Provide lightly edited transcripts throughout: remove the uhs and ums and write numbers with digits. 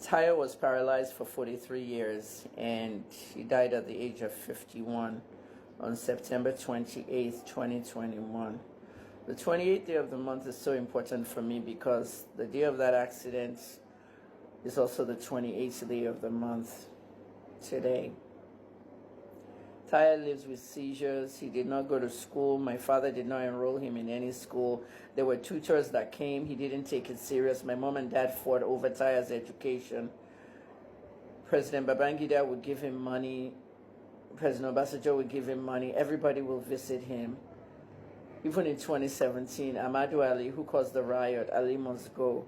Tayo was paralyzed for 43 years and he died at the age of 51 on September 28th, 2021. The 28th day of the month is so important for me because the day of that accident is also the 28th day of the month today. Tayo lives with seizures. He did not go to school. My father did not enroll him in any school. There were tutors that came. He didn't take it serious. My mom and dad fought over Tayo's education. President Babangida would give him money. President Obasanjo would give him money. Everybody will visit him. Even in 2017, Amadu Ali, who caused the riot, Ali must go.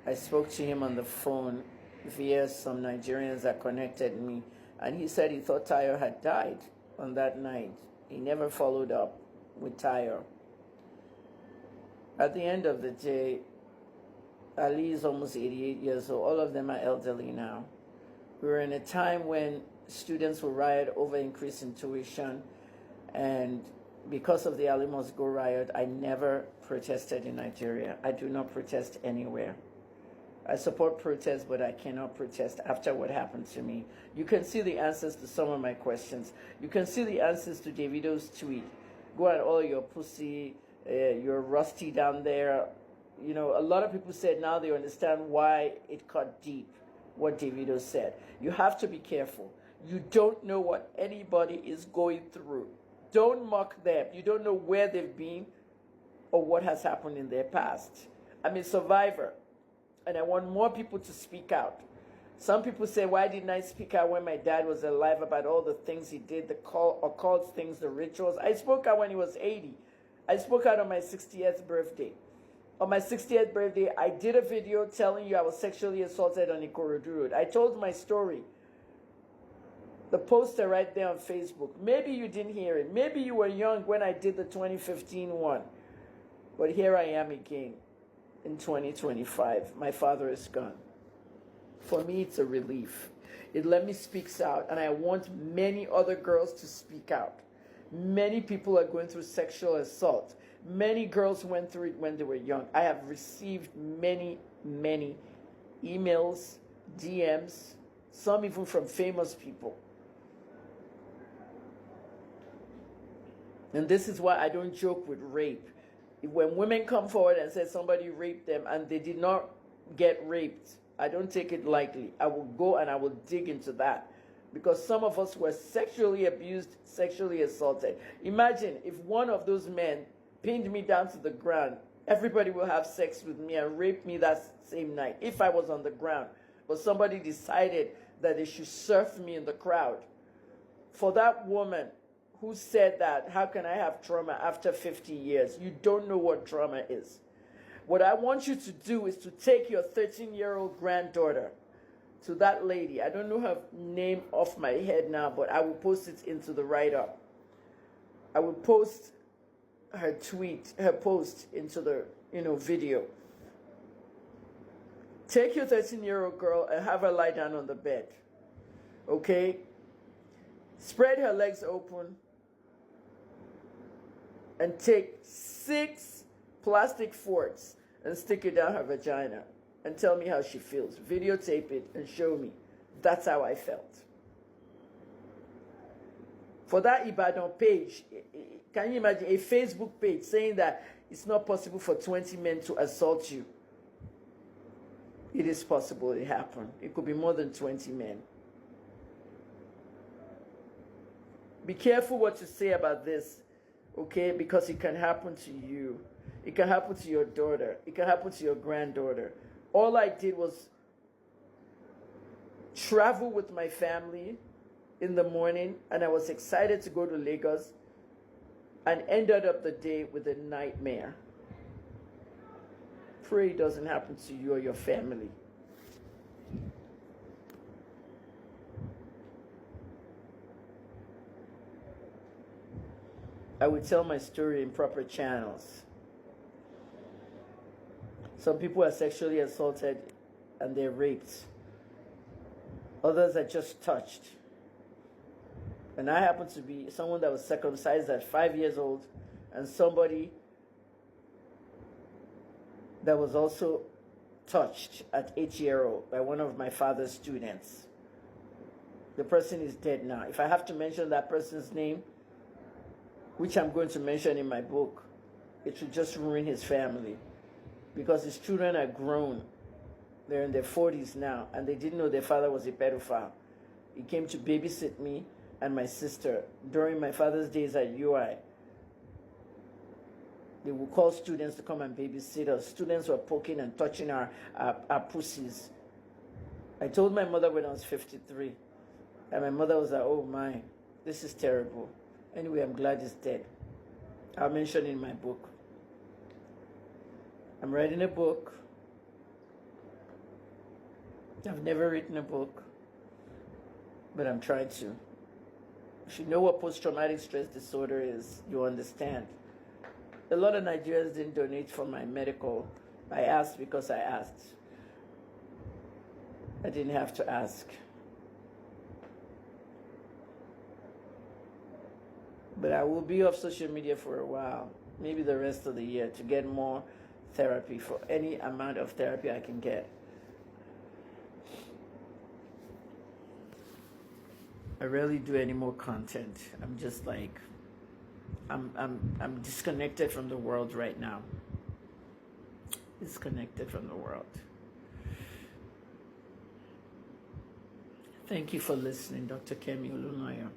I spoke to him on the phone via some Nigerians that connected me. And he said he thought Tayo had died on that night. He never followed up with Tayo. At the end of the day, Ali is almost 88 years old. All of them are elderly now. We were in a time when students will riot over increase in tuition. And because of the Ali Must Go riot, I never protested in Nigeria. I do not protest anywhere. I support protests, but I cannot protest after what happened to me. You can see the answers to some of my questions. You can see the answers to Davido's tweet. Go at all your pussy, you're rusty down there. You know, a lot of people said now they understand why it cut deep, what Davido said. You have to be careful. You don't know what anybody is going through. Don't mock them. You don't know where they've been or what has happened in their past. I'm a survivor. And I want more people to speak out. Some people say, why didn't I speak out when my dad was alive about all the things he did, the occult things, the rituals? I spoke out when he was 80. I spoke out on my 60th birthday. On my 60th birthday, I did a video telling you I was sexually assaulted on Ikorodu Road. I told my story. The poster right there on Facebook. Maybe you didn't hear it. Maybe you were young when I did the 2015 one. But here I am again. In 2025, my father is gone. For me, it's a relief. It let me speak out, and I want many other girls to speak out. Many people are going through sexual assault. Many girls went through it when they were young. I have received many, many emails, DMs, some even from famous people. And this is why I don't joke with rape. When women come forward and say somebody raped them and they did not get raped, I don't take it lightly. I will go and I will dig into that. Because some of us were sexually abused, sexually assaulted. Imagine if one of those men pinned me down to the ground, everybody will have sex with me and rape me that same night if I was on the ground. But somebody decided that they should surf me in the crowd. For that woman who said that, how can I have trauma after 50 years? You don't know what trauma is. What I want you to do is to take your 13-year-old granddaughter to that lady. I don't know her name off my head now, but I will post it into the write-up. I will post her tweet, her post into the video. Take your 13-year-old girl and have her lie down on the bed. Okay? Spread her legs open and take 6 plastic forks and stick it down her vagina and tell me how she feels. Videotape it and show me. That's how I felt. For that Ibadan page, can you imagine a Facebook page saying that it's not possible for 20 men to assault you? It is possible it happened. It could be more than 20 men. Be careful what you say about this, okay? Because it can happen to you. It can happen to your daughter. It can happen to your granddaughter. All I did was travel with my family in the morning, and I was excited to go to Lagos and ended up the day with a nightmare. Pray it doesn't happen to you or your family. I would tell my story in proper channels. Some people are sexually assaulted and they're raped. Others are just touched. And I happen to be someone that was circumcised at 5 years old and somebody that was also touched at 8-year-old by one of my father's students. The person is dead now. If I have to mention that person's name, which I'm going to mention in my book, it would just ruin his family, because his children are grown. They're in their 40s now, and they didn't know their father was a pedophile. He came to babysit me and my sister during my father's days at UI. They would call students to come and babysit us. Students were poking and touching our pussies. I told my mother when I was 53, and my mother was like, oh my, this is terrible. Anyway, I'm glad he's dead. I'll mention it in my book. I'm writing a book. I've never written a book, but I'm trying to. If you know what post-traumatic stress disorder is, you understand. A lot of Nigerians didn't donate for my medical. I asked because I asked. I didn't have to ask. But I will be off social media for a while, maybe the rest of the year, to get more therapy, for any amount of therapy I can get. I rarely do any more content. I'm just like, I'm disconnected from the world right now. Disconnected from the world. Thank you for listening, Dr. Kemi OLUNLOYO.